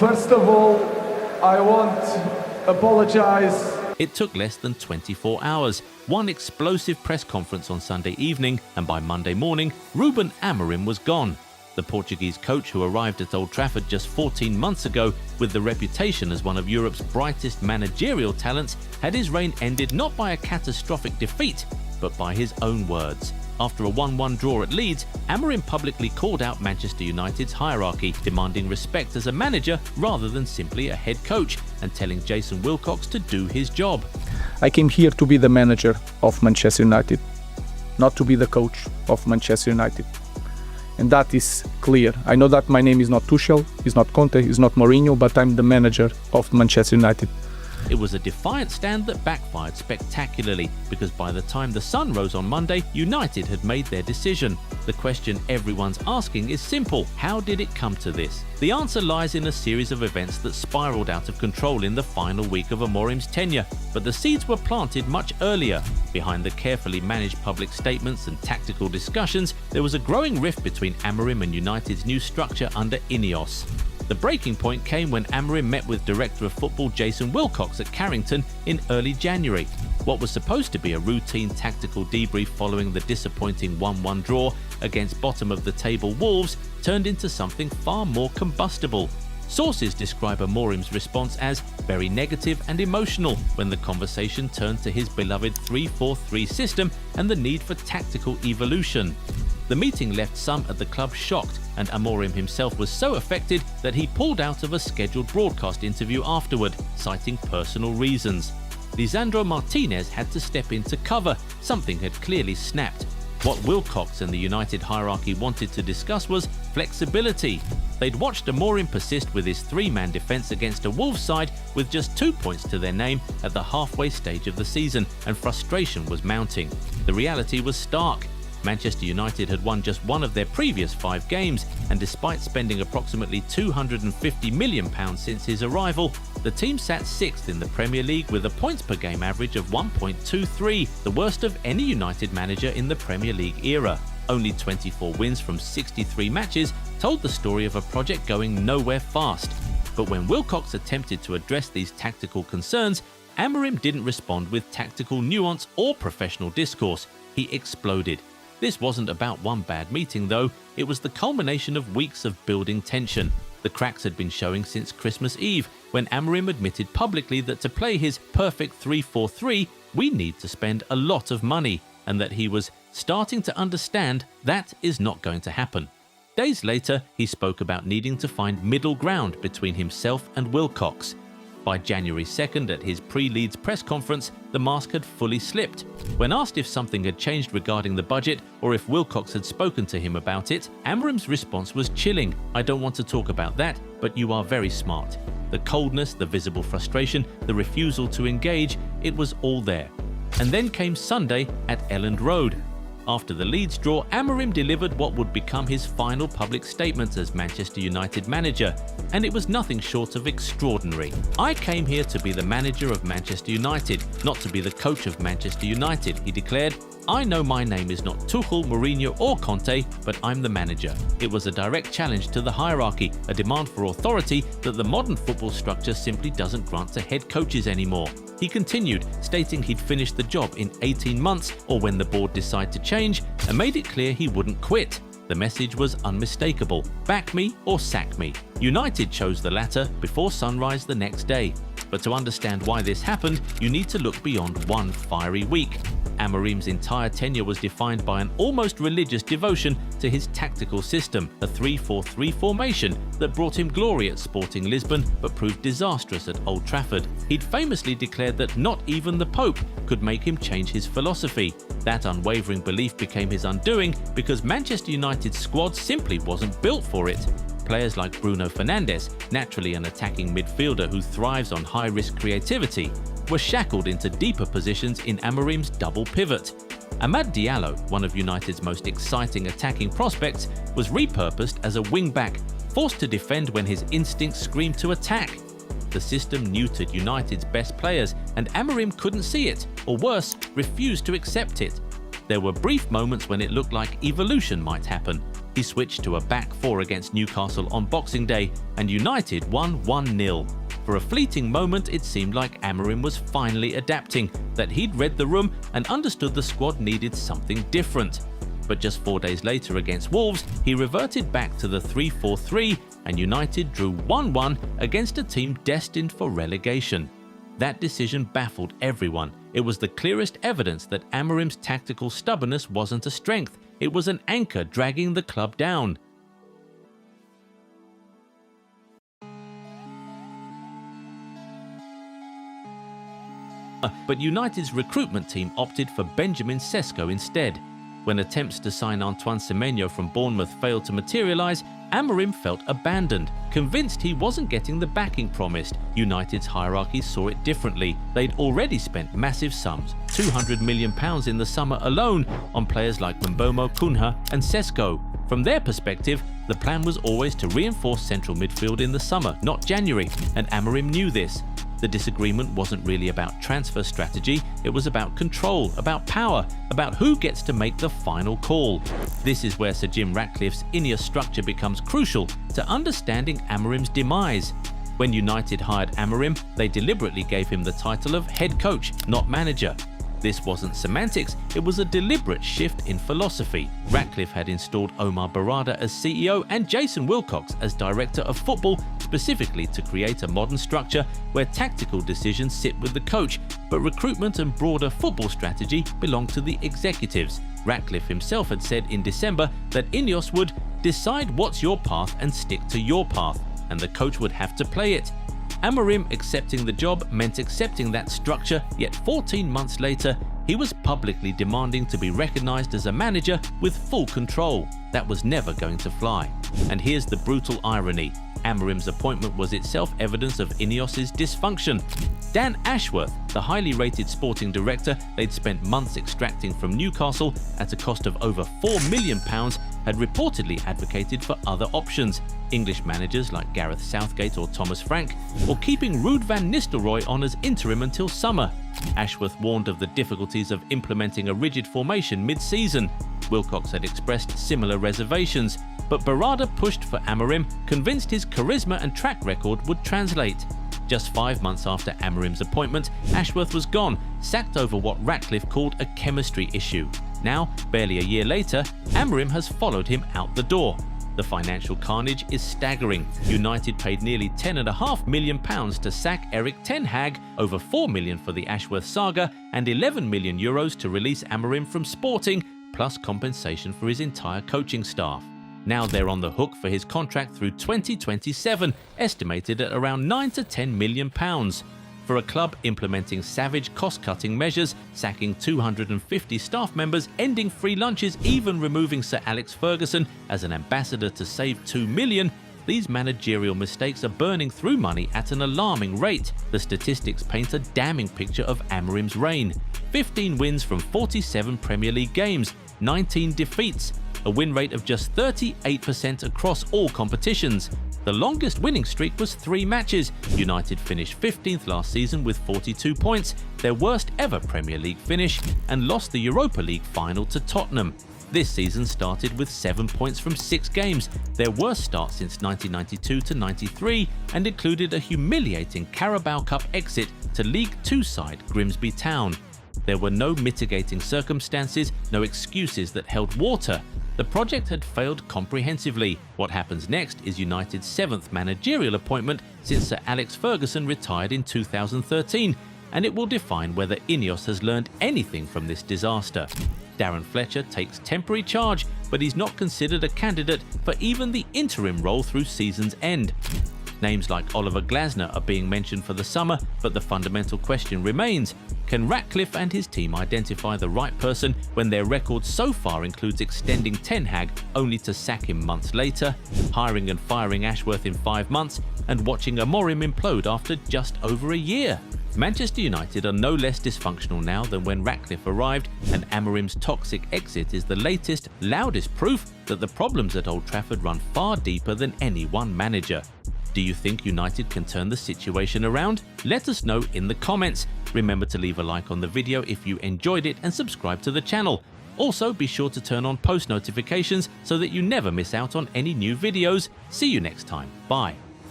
First of all, I want to apologize. It took less than 24 hours, one explosive press conference on Sunday evening, and by Monday morning, Ruben Amorim was gone. The Portuguese coach, who arrived at Old Trafford just 14 months ago with the reputation as one of Europe's brightest managerial talents, had his reign ended not by a catastrophic defeat, but by his own words. After a 1-1 draw at Leeds, Amorim publicly called out Manchester United's hierarchy, demanding respect as a manager rather than simply a head coach, and telling Jason Wilcox to do his job. I came here to be the manager of Manchester United, not to be the coach of Manchester United. And that is clear. I know that my name is not Tuchel, is not Conte, is not Mourinho, but I'm the manager of Manchester United. It was a defiant stand that backfired spectacularly, because by the time the sun rose on Monday, United had made their decision. The question everyone's asking is simple: how did it come to this? The answer lies in a series of events that spiraled out of control in the final week of Amorim's tenure, but the seeds were planted much earlier. Behind the carefully managed public statements and tactical discussions, there was a growing rift between Amorim and United's new structure under Ineos. The breaking point came when Amorim met with Director of Football Jason Wilcox at Carrington in early January. What was supposed to be a routine tactical debrief following the disappointing 1-1 draw against bottom-of-the-table Wolves turned into something far more combustible. Sources describe Amorim's response as very negative and emotional when the conversation turned to his beloved 3-4-3 system and the need for tactical evolution. The meeting left some at the club shocked, and Amorim himself was so affected that he pulled out of a scheduled broadcast interview afterward, citing personal reasons. Lisandro Martinez had to step in to cover. Something had clearly snapped. What Wilcox and the United hierarchy wanted to discuss was flexibility. They'd watched Amorim persist with his three-man defence against a Wolves side with just 2 points to their name at the halfway stage of the season, and frustration was mounting. The reality was stark. Manchester United had won just one of their previous 5 games, and despite spending approximately £250 million since his arrival, the team sat 6th in the Premier League with a points per game average of 1.23, the worst of any United manager in the Premier League era. Only 24 wins from 63 matches told the story of a project going nowhere fast. But when Wilcox attempted to address these tactical concerns, Amorim didn't respond with tactical nuance or professional discourse. He exploded. This wasn't about one bad meeting though, it was the culmination of weeks of building tension. The cracks had been showing since Christmas Eve, when Amorim admitted publicly that to play his perfect 3-4-3, we need to spend a lot of money, and that he was starting to understand that is not going to happen. Days later, he spoke about needing to find middle ground between himself and Wilcox. By January 2nd, at his pre-Leeds press conference, the mask had fully slipped. When asked if something had changed regarding the budget or if Wilcox had spoken to him about it, Amorim's response was chilling. "I don't want to talk about that, but you are very smart." The coldness, the visible frustration, the refusal to engage, it was all there. And then came Sunday at Elland Road. After the Leeds draw, Amorim delivered what would become his final public statement as Manchester United manager, and it was nothing short of extraordinary. "I came here to be the manager of Manchester United, not to be the coach of Manchester United," he declared. "I know my name is not Tuchel, Mourinho or Conte, but I'm the manager." It was a direct challenge to the hierarchy, a demand for authority that the modern football structure simply doesn't grant to head coaches anymore. He continued, stating he'd finish the job in 18 months or when the board decide to change, and made it clear he wouldn't quit. The message was unmistakable: back me or sack me. United chose the latter before sunrise the next day. But to understand why this happened, you need to look beyond one fiery week. Amorim's entire tenure was defined by an almost religious devotion to his tactical system, a 3-4-3 formation that brought him glory at Sporting Lisbon but proved disastrous at Old Trafford. He'd famously declared that not even the Pope could make him change his philosophy. That unwavering belief became his undoing because Manchester United's squad simply wasn't built for it. Players like Bruno Fernandes, naturally an attacking midfielder who thrives on high-risk creativity, were shackled into deeper positions in Amorim's double pivot. Amad Diallo, one of United's most exciting attacking prospects, was repurposed as a wing-back, forced to defend when his instincts screamed to attack. The system neutered United's best players, and Amorim couldn't see it, or worse, refused to accept it. There were brief moments when it looked like evolution might happen, He switched to a back four against Newcastle on Boxing Day, and United won 1-0. For a fleeting moment, it seemed like Amorim was finally adapting, that he'd read the room and understood the squad needed something different. But just 4 days later against Wolves, he reverted back to the 3-4-3, and United drew 1-1 against a team destined for relegation. That decision baffled everyone. It was the clearest evidence that Amorim's tactical stubbornness wasn't a strength. It was an anchor dragging the club down. But United's recruitment team opted for Benjamin Sesko instead. When attempts to sign Antoine Semenyo from Bournemouth failed to materialise, Amorim felt abandoned. Convinced he wasn't getting the backing promised, United's hierarchy saw it differently. They'd already spent massive sums, £200 million in the summer alone, on players like Mbeumo, Cunha and Sesko. From their perspective, the plan was always to reinforce central midfield in the summer, not January, and Amorim knew this. The disagreement wasn't really about transfer strategy, it was about control, about power, about who gets to make the final call. This is where Sir Jim Ratcliffe's Ineos structure becomes crucial to understanding Amorim's demise. When United hired Amorim, they deliberately gave him the title of head coach, not manager. This wasn't semantics, it was a deliberate shift in philosophy. Ratcliffe had installed Omar Barada as CEO and Jason Wilcox as director of football, specifically to create a modern structure where tactical decisions sit with the coach, but recruitment and broader football strategy belong to the executives. Ratcliffe himself had said in December that Ineos would decide what's your path and stick to your path, and the coach would have to play it. Amorim accepting the job meant accepting that structure, yet 14 months later, he was publicly demanding to be recognised as a manager with full control. That was never going to fly. And here's the brutal irony. Amorim's appointment was itself evidence of Ineos's dysfunction. Dan Ashworth, the highly rated sporting director they'd spent months extracting from Newcastle at a cost of over £4 million, had reportedly advocated for other options. English managers like Gareth Southgate or Thomas Frank, or keeping Ruud van Nistelrooy on as interim until summer. Ashworth warned of the difficulties of implementing a rigid formation mid-season. Wilcox had expressed similar reservations, but Barada pushed for Amorim, convinced his charisma and track record would translate. Just 5 months after Amorim's appointment, Ashworth was gone, sacked over what Ratcliffe called a chemistry issue. Now, barely a year later, Amorim has followed him out the door. The financial carnage is staggering. United paid nearly £10.5 million to sack Erik ten Hag, over €4 million for the Ashworth saga, and €11 million to release Amorim from Sporting, plus compensation for his entire coaching staff. Now they're on the hook for his contract through 2027, estimated at around £9 to £10 million. For a club implementing savage cost-cutting measures, sacking 250 staff members, ending free lunches, even removing Sir Alex Ferguson as an ambassador to save £2 million, these managerial mistakes are burning through money at an alarming rate. The statistics paint a damning picture of Amorim's reign. 15 wins from 47 Premier League games, 19 defeats, a win rate of just 38% across all competitions. The longest winning streak was 3 matches. United finished 15th last season with 42 points, their worst ever Premier League finish, and lost the Europa League final to Tottenham. This season started with 7 points from 6 games, their worst start since 1992-93, and included a humiliating Carabao Cup exit to League Two side Grimsby Town. There were no mitigating circumstances, no excuses that held water. The project had failed comprehensively. What happens next is United's 7th managerial appointment since Sir Alex Ferguson retired in 2013, and it will define whether Ineos has learned anything from this disaster. Darren Fletcher takes temporary charge, but he's not considered a candidate for even the interim role through season's end. Names like Oliver Glasner are being mentioned for the summer, but the fundamental question remains: can Ratcliffe and his team identify the right person when their record so far includes extending Ten Hag only to sack him months later, hiring and firing Ashworth in 5 months, and watching Amorim implode after just over a year? Manchester United are no less dysfunctional now than when Ratcliffe arrived, and Amorim's toxic exit is the latest, loudest proof that the problems at Old Trafford run far deeper than any one manager. Do you think United can turn the situation around? Let us know in the comments. Remember to leave a like on the video if you enjoyed it and subscribe to the channel. Also, be sure to turn on post notifications so that you never miss out on any new videos. See you next time. Bye.